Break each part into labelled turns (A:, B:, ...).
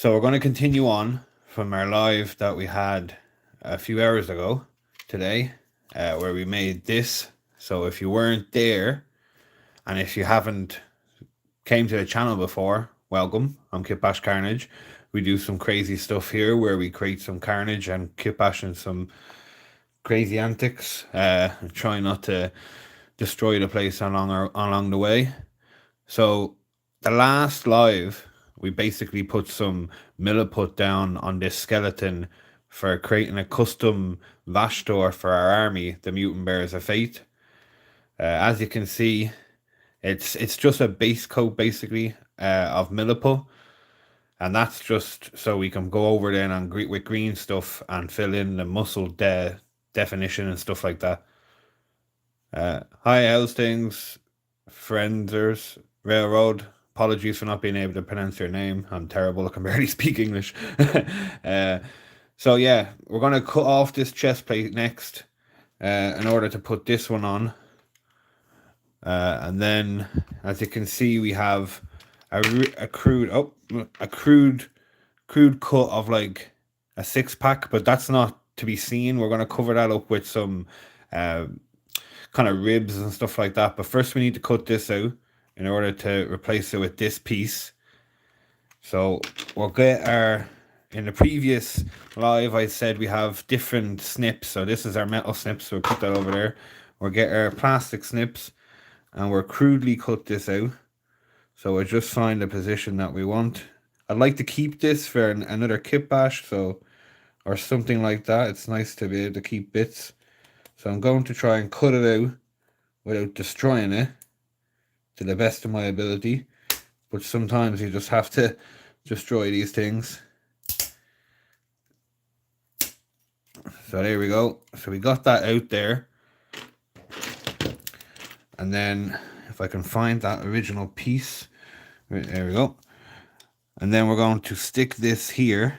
A: So we're going to continue on from our live that we had a few hours ago today, where we made this. So if you weren't there, and if you haven't came to the channel before, welcome. I'm KitbashCarnage. We do some crazy stuff here where we create some carnage and kitbash and some crazy antics. Try not to destroy the place along the way. So the last live, we basically put some milliput down on this skeleton for creating a custom Vashtorr for our army, the Mutant Bears of Fate. As you can see, it's just a base coat basically of milliput, and that's just so we can go over then and with green stuff and fill in the muscle definition and stuff like that. Hi, how's things, frienders? Railroad. Apologies for not being able to pronounce your name. I'm terrible. I can barely speak English. So yeah, we're going to cut off this chest plate next in order to put this one on. And then, as you can see, we have a crude cut of like a 6-pack, but that's not to be seen. We're going to cover that up with some kind of ribs and stuff like that. But first we need to cut this out in order to replace it with this piece. So we'll get in the previous live I said we have different snips. So this is our metal snips, so we'll put that over there. We'll get our plastic snips and we'll crudely cut this out. So we'll just find the position that we want. I'd like to keep this for another kitbash, or something like that. It's nice to be able to keep bits. So I'm going to try and cut it out without destroying it to the best of my ability. But sometimes you just have to destroy these things. So there we go. So we got that out there. And then if I can find that original piece, right, there we go. And then we're going to stick this here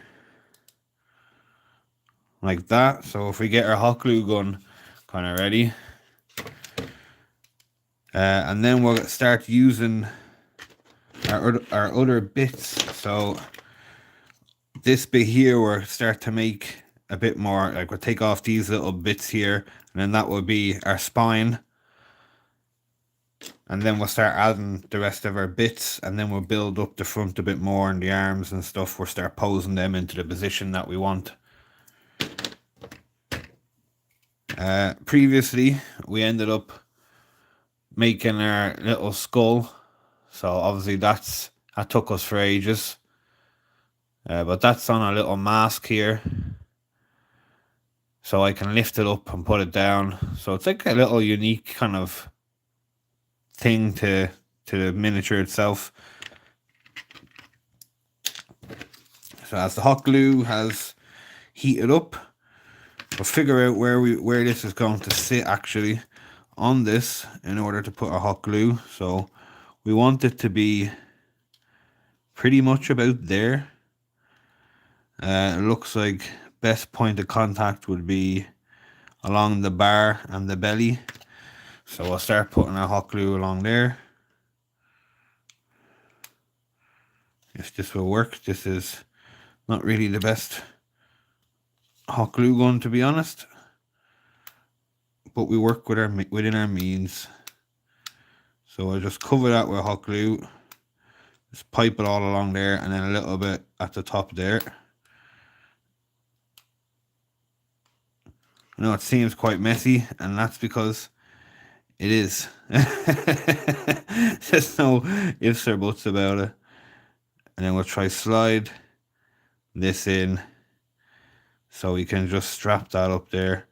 A: like that. So if we get our hot glue gun kind of ready, and then we'll start using our other bits. So this bit here we'll start to make a bit more, like we'll take off these little bits here, and then that will be our spine. And then we'll start adding the rest of our bits, and then we'll build up the front a bit more and the arms and stuff. We'll start posing them into the position that we want. Previously, we ended up making our little skull. So obviously that took us for ages. But that's on a little mask here. So I can lift it up and put it down. So it's like a little unique kind of thing to the miniature itself. So as the hot glue has heated up, we'll figure out where this is going to sit actually on this in order to put our hot glue. So we want it to be pretty much about there. It looks like best point of contact would be along the bar and the belly. So we'll start putting our hot glue along there. If this will work, this is not really the best hot glue gun, to be honest, but we work within our means. So I'll just cover that with hot glue, just pipe it all along there, and then a little bit at the top there. I know it seems quite messy, and that's because it is. There's no ifs or buts about it. And then we'll try slide this in, so we can just strap that up there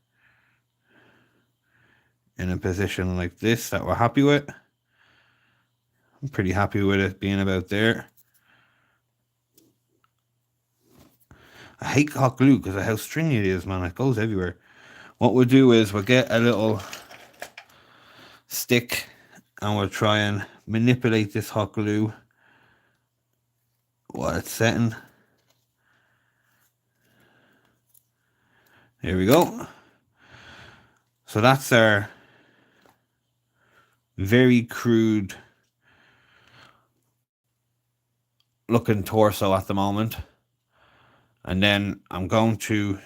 A: in a position like this that we're happy with. I'm pretty happy with it being about there. I hate hot glue because of how stringy it is, man. It goes everywhere. What we'll do is we'll get a little stick and we'll try and manipulate this hot glue while it's setting. There we go. So that's our very crude looking torso at the moment. And then I'm going to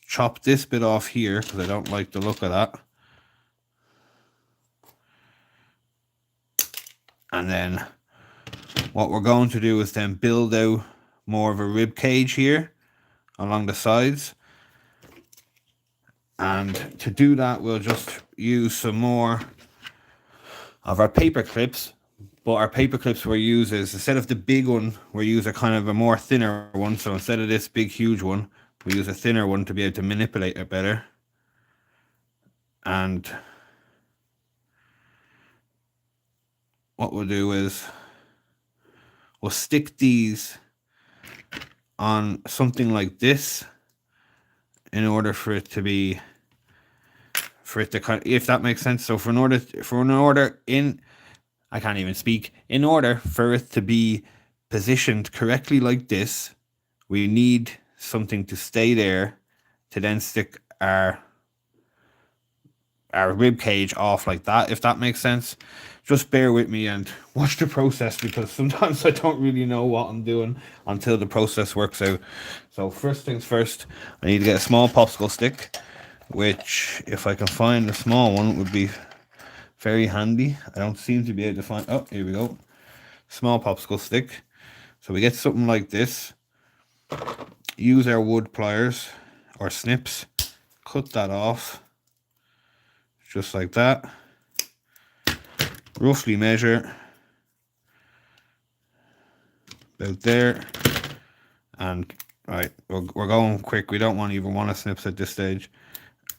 A: chop this bit off here because I don't like the look of that. And then what we're going to do is then build out more of a rib cage here along the sides. And to do that, we'll just use some more of our paper clips. But our paper clips we use is, instead of the big one, we use a kind of a more thinner one. So instead of this big, huge one, we use a thinner one to be able to manipulate it better. And what we'll do is we'll stick these on something like this in order for it to be, for it to kind of, if that makes sense. So in order I can't even speak. In order for it to be positioned correctly like this, we need something to stay there to then stick our rib cage off like that, if that makes sense. Just bear with me and watch the process, because sometimes I don't really know what I'm doing until the process works out. So first things first, I need to get a small popsicle stick, which if I can find a small one would be very handy. I don't seem to be able to find, oh, here we go. Small popsicle stick. So we get something like this. Use our wood pliers or snips, cut that off just like that. Roughly measure about there. And right, we're going quick. We don't even want to snips at this stage.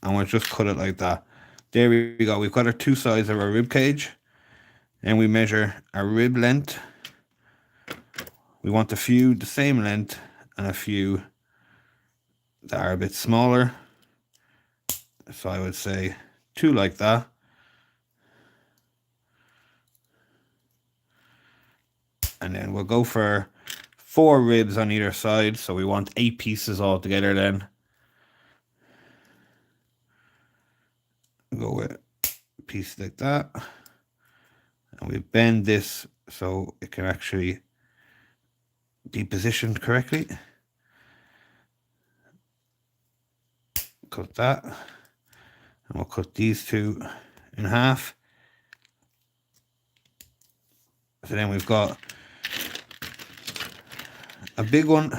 A: And we'll just cut it like that. There we go. We've got our two sides of our rib cage, and we measure our rib length. We want a few the same length and a few that are a bit smaller. So I would say two like that. And then we'll go for 4 ribs on either side. So we want 8 pieces all together then. Go with a piece like that. And we bend this so it can actually be positioned correctly. Cut that. And we'll cut these two in half. So then we've got a big one,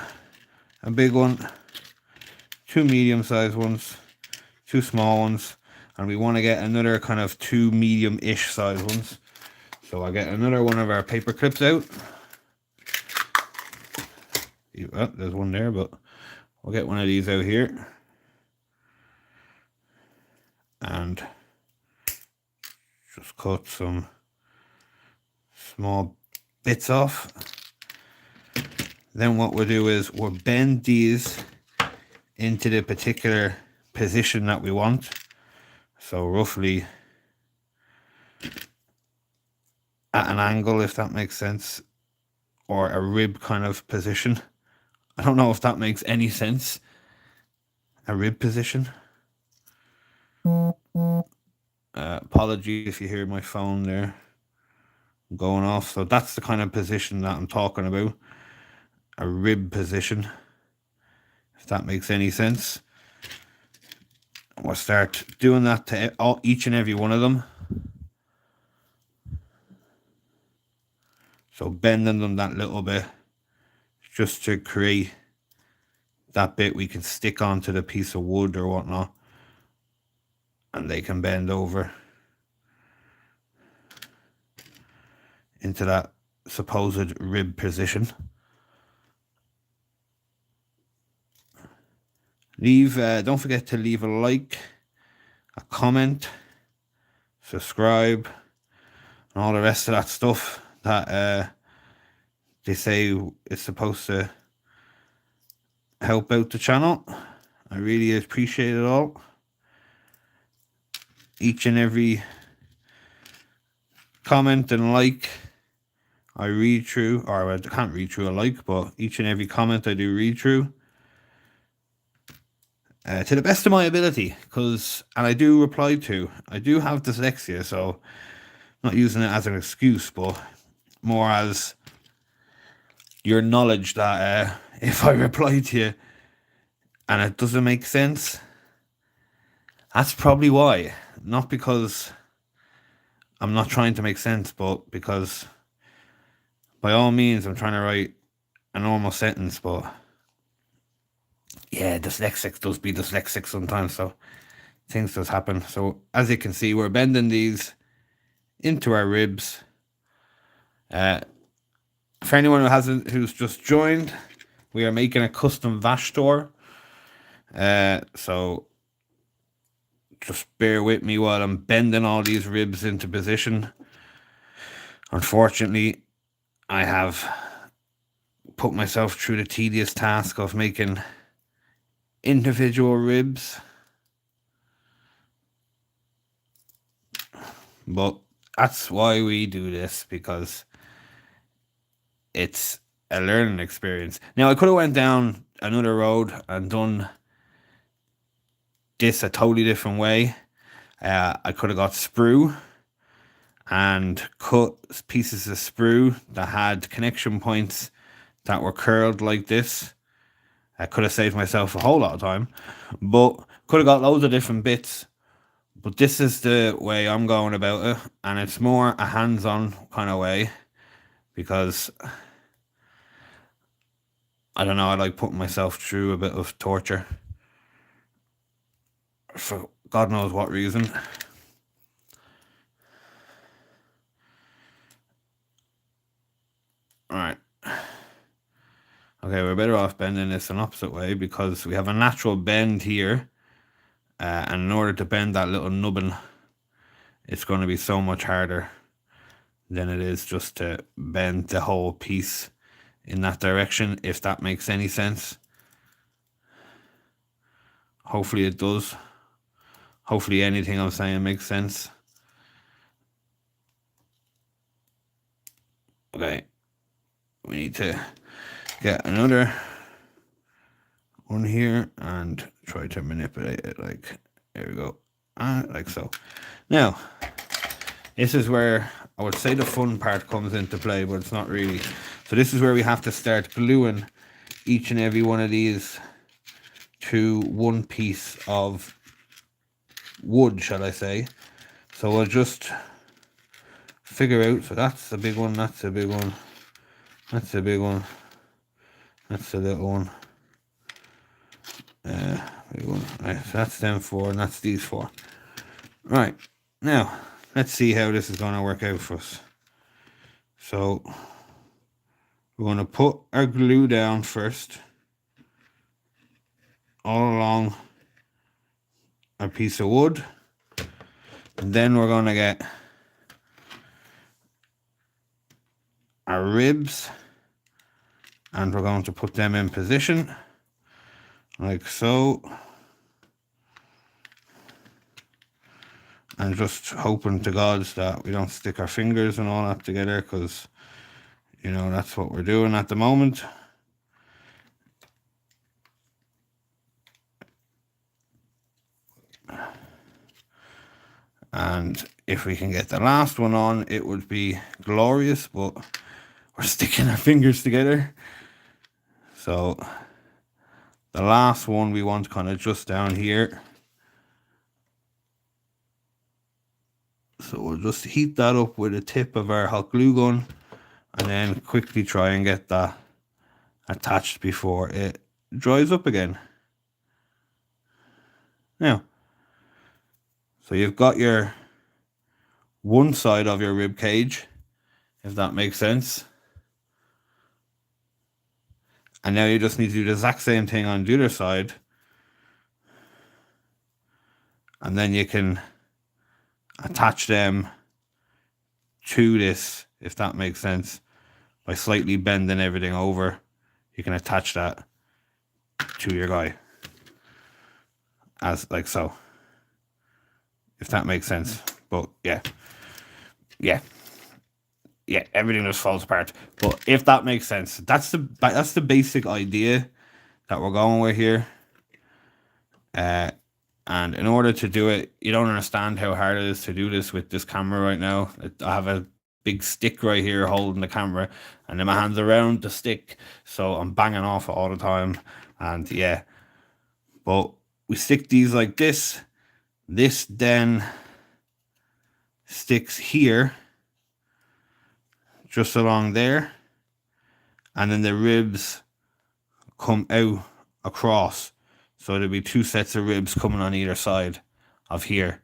A: 2 medium-sized ones, 2 small ones, and we want to get another kind of 2 medium-ish size ones. So I'll get another one of our paper clips out. Oh, there's one there, but we'll get one of these out here. And just cut some small bits off. Then what we'll do is we'll bend these into the particular position that we want. So roughly at an angle, if that makes sense, or a rib kind of position. I don't know if that makes any sense. A rib position. Apologies if you hear my phone there going off. So that's the kind of position that I'm talking about. A rib position, if that makes any sense. We'll start doing that to each and every one of them. So bending them that little bit, just to create that bit we can stick onto the piece of wood or whatnot, and they can bend over into that supposed rib position. Don't forget to leave a like, a comment, subscribe, and all the rest of that stuff that they say is supposed to help out the channel. I really appreciate it all. Each and every comment and like I read through, or I can't read through a like, but each and every comment I do read through. To the best of my ability, and I do reply to. I do have dyslexia, so I'm not using it as an excuse, but more as your knowledge that if I reply to you, and it doesn't make sense. That's probably why. Not because I'm not trying to make sense, but because by all means I'm trying to write a normal sentence, but yeah, dyslexic does be dyslexic sometimes, so things does happen. So as you can see, we're bending these into our ribs. For anyone who's just joined, we are making a custom Vashtorr. So just bear with me while I'm bending all these ribs into position. Unfortunately, I have put myself through the tedious task of making individual ribs. But that's why we do this, because it's a learning experience. Now, I could have went down another road and done this a totally different way. I could have got sprue and cut pieces of sprue that had connection points that were curled like this. I could have saved myself a whole lot of time, but could have got loads of different bits. But this is the way I'm going about it, and it's more a hands-on kind of way, because I don't know, I like putting myself through a bit of torture for God knows what reason. Alright. Okay, we're better off bending this an opposite way, because we have a natural bend here. And in order to bend that little nubbin, it's going to be so much harder than it is just to bend the whole piece in that direction, if that makes any sense. Hopefully it does. Hopefully anything I'm saying makes sense. Okay, we need to get another one here and try to manipulate it, like, there we go, like so. Now, this is where I would say the fun part comes into play, but it's not really. So this is where we have to start gluing each and every one of these to one piece of wood, shall I say. So we'll just figure out, so that's the big one, that's the big one, that's the big one, that's the little one. Big one. Right, so that's them four, and that's these four. Right, now let's see how this is going to work out for us. So we're going to put our glue down first, all along a piece of wood, and then we're going to get our ribs, and we're going to put them in position like so, and just hoping to God that we don't stick our fingers and all that together, because you know that's what we're doing at the moment. And if we can get the last one on, it would be glorious, but we're sticking our fingers together. So the last one we want kind of just down here. So we'll just heat that up with the tip of our hot glue gun, and then quickly try and get that attached before it dries up again. Now, so you've got your one side of your rib cage, if that makes sense. And now you just need to do the exact same thing on the other side. And then you can attach them to this, if that makes sense. By slightly bending everything over, you can attach that to your guy. As like so. If that makes sense. But yeah, everything just falls apart. But if that makes sense, that's the basic idea that we're going with here. And in order to do it, you don't understand how hard it is to do this with this camera right now. I have a big stick right here holding the camera, and then my hands around the stick, so I'm banging off it all the time. And yeah, But we stick these like this. This then sticks here, just along there, and then the ribs come out across. So there'll be 2 sets of ribs coming on either side of here.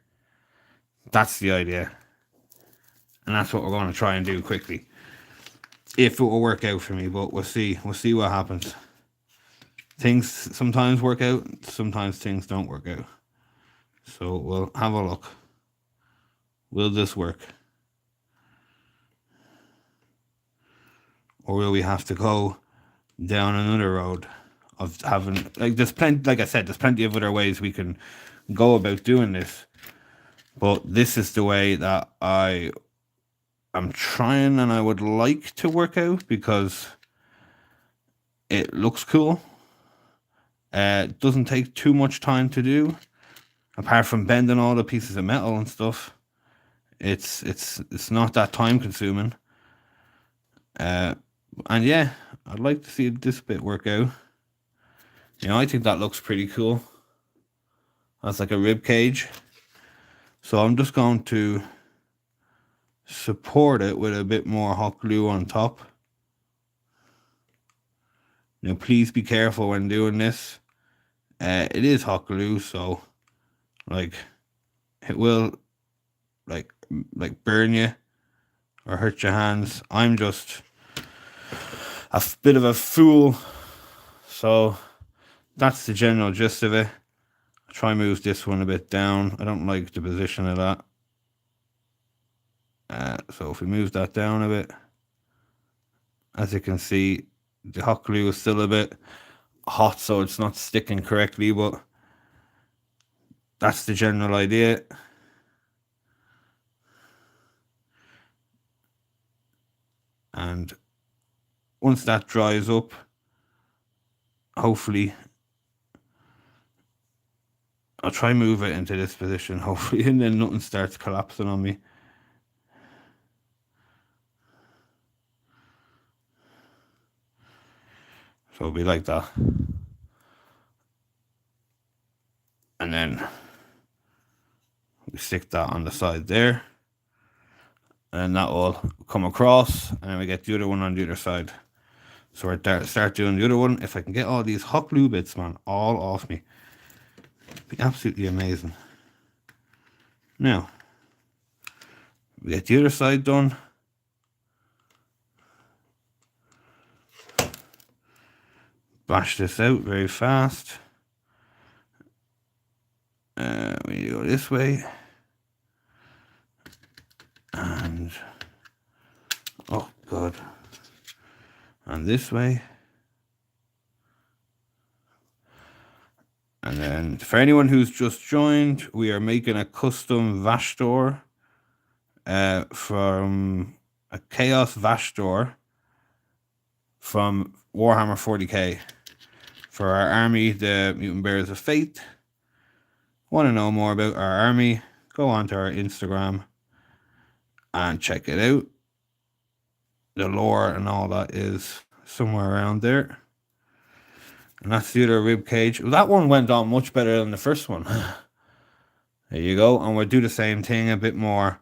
A: That's the idea. And that's what we're going to try and do quickly. If it will work out for me, but we'll see. We'll see what happens. Things sometimes work out, sometimes things don't work out. So we'll have a look. Will this work? Or will we have to go down another road of having, like, there's plenty, like I said, there's plenty of other ways we can go about doing this. But this is the way that I'm trying and I would like to work out, because it looks cool. It doesn't take too much time to do, apart from bending all the pieces of metal and stuff. It's not that time consuming. And yeah, I'd like to see this bit work out. You know, I think that looks pretty cool. That's like a rib cage. So I'm just going to support it with a bit more hot glue on top. Now, please be careful when doing this. It is hot glue, so like it will like burn you or hurt your hands. I'm just a bit of a fool, so that's the general gist of it. I'll try and move this one a bit down. I don't like the position of that. So if we move that down a bit, as you can see, the hot glue is still a bit hot, so it's not sticking correctly, but that's the general idea. And once that dries up, hopefully I'll try and move it into this position, hopefully, and then nothing starts collapsing on me. So it'll be like that. And then we stick that on the side there. And that will come across. And then we get the other one on the other side. So we're start doing the other one. If I can get all these hot glue bits, man, all off me, it'd be absolutely amazing. Now, we get the other side done. Bash this out very fast. We go this way. And, oh God. And this way. And then for anyone who's just joined, we are making a custom Vashtorr from a Chaos Vashtorr from Warhammer 40k. For our army, the Mutant Bearers of Fate. Want to know more about our army? Go on to our Instagram and check it out. The lore and all that is somewhere around there. And that's the other rib cage. Well, that one went on much better than the first one. There you go. And we'll do the same thing, a bit more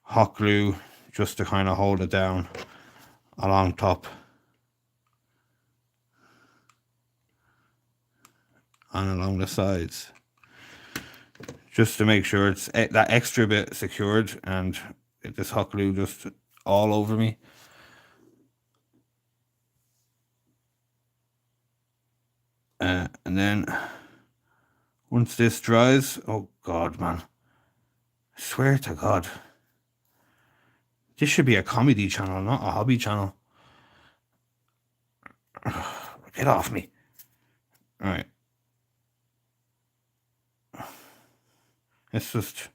A: hot glue just to kind of hold it down along top. And along the sides. Just to make sure it's that extra bit secured and this hot glue just all over me. And then once this dries, oh God, man, I swear to God, this should be a comedy channel, not a hobby channel. Get off me. All right. It's just,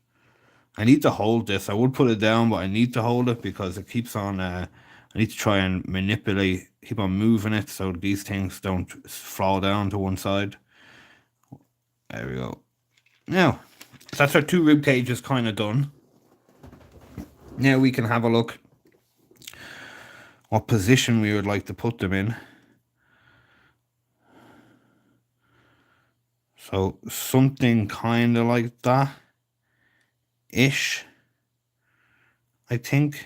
A: I need to hold this. I would put it down, but I need to hold it because it keeps on, I need to try and manipulate, keep on moving it so these things don't fall down to one side. There we go. Now, that's our 2 rib cages kind of done. Now we can have a look what position we would like to put them in. So something kind of like that ish, I think.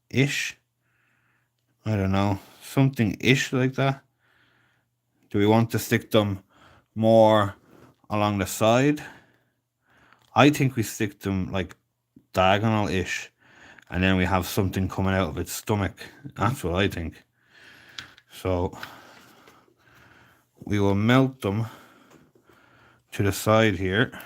A: Ish. I don't know. Something ish like that. Do we want to stick them more along the side? I think we stick them like diagonal-ish, and then we have something coming out of its stomach. That's what I think. So we will melt them to the side here.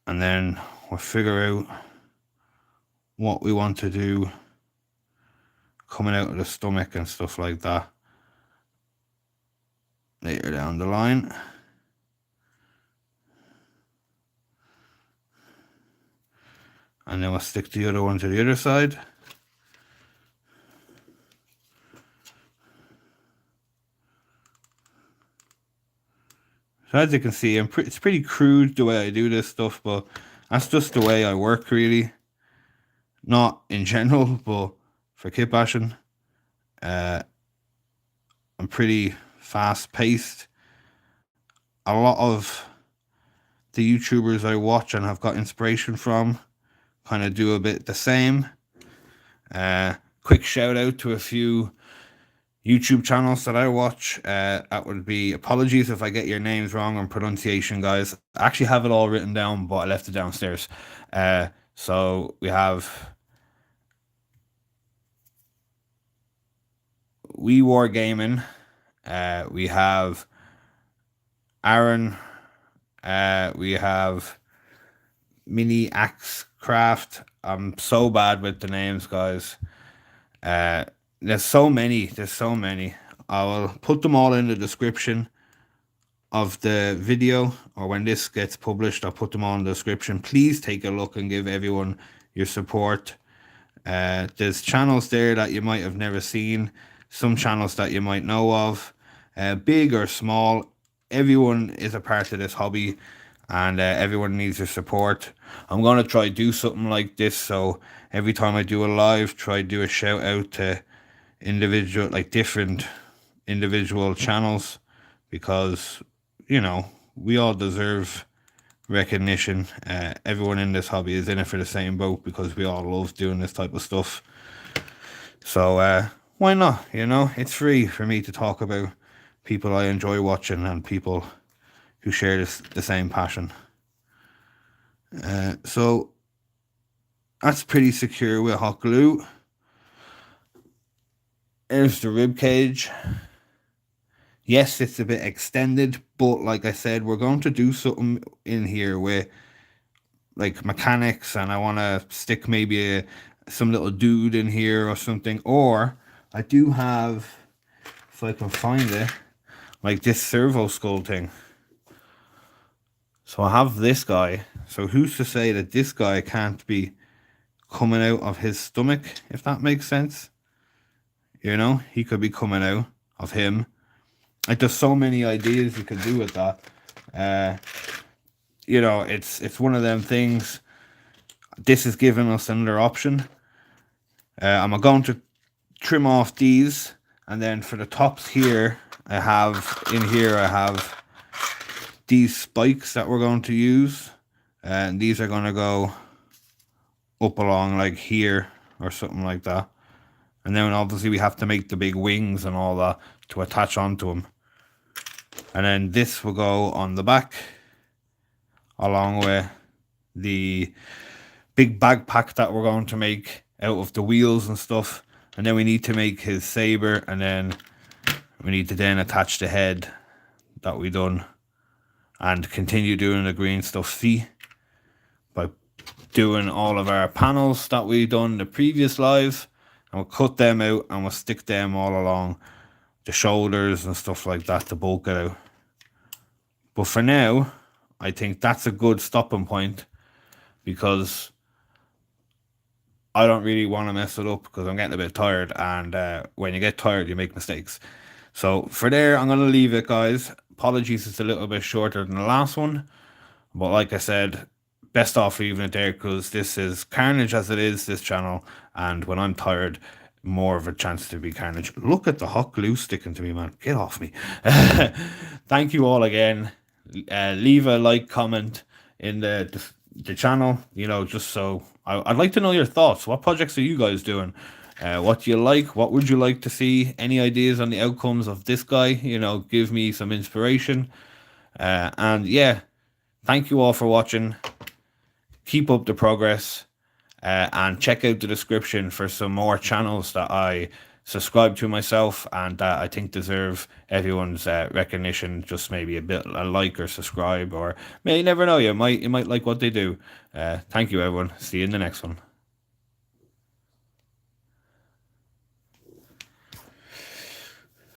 A: And then we'll figure out what we want to do coming out of the stomach and stuff like that later down the line. And then we'll stick the other one to the other side. So as you can see, it's pretty crude the way I do this stuff, but that's just the way I work, really. Not in general, but for kitbashing. I'm pretty fast-paced. A lot of the YouTubers I watch and have got inspiration from kind of do a bit the same. Quick shout out to a few YouTube channels that I watch. That would be, apologies if I get your names wrong on pronunciation, guys. I actually have it all written down, but I left it downstairs. So we have We War Gaming. We have Aaron. We have Mini Axe Craft. I'm so bad with the names, guys. There's so many. I will put them all in the description of the video, or when this gets published, I'll put them all in the description. Please take a look and give everyone your support. There's channels there that you might have never seen, some channels that you might know of, big or small. Everyone is a part of this hobby, and everyone needs your support. I'm going to try do something like this, so every time I do a live, try do a shout out to individual, like different individual channels, because, you know, we all deserve recognition. Everyone in this hobby is in it for the same boat, because we all love doing this type of stuff. So why not? You know, it's free for me to talk about people I enjoy watching and people who share the same passion. So that's pretty secure with hot glue. There's the rib cage. Yes, it's a bit extended, but like I said, we're going to do something in here with like mechanics, and I want to stick maybe some little dude in here or something. Or I do have, if I can find it, like this servo skull thing. So I have this guy. So who's to say that this guy can't be coming out of his stomach, if that makes sense? You know, he could be coming out of him. Like, there's so many ideas you could do with that. You know, it's one of them things. This is giving us another option. I'm going to trim off these, and then for the tops here, I have these spikes that we're going to use, and these are going to go up along like here or something like that. And then obviously we have to make the big wings and all that to attach onto them. And then this will go on the back, along with the big backpack that we're going to make out of the wheels and stuff. And then we need to make his saber, and then we need to then attach the head that we done, and continue doing the green stuff. See, by doing all of our panels that we done the previous live, and we'll cut them out and we'll stick them all along the shoulders and stuff like that to bulk it out. But for now, I think that's a good stopping point, because I don't really want to mess it up, because I'm getting a bit tired, and when you get tired, you make mistakes. So for there, I'm going to leave it, guys. Apologies, it's a little bit shorter than the last one, but like I said, best off leaving it there, because this is Carnage as it is, this channel, and when I'm tired, more of a chance to be Carnage. Look at the hot glue sticking to me, man. Get off me. Thank you all again. Leave a like, comment in the channel, you know, just so I'd like to know your thoughts. What projects are you guys doing? What do you like? What would you like to see? Any ideas on the outcomes of this guy? You know, give me some inspiration. And yeah, thank you all for watching. Keep up the progress. And check out the description for some more channels that I subscribe to myself and that I think deserve everyone's recognition. Just maybe a like or subscribe, or you never know, you might like what they do. Thank you, everyone. See you in the next one.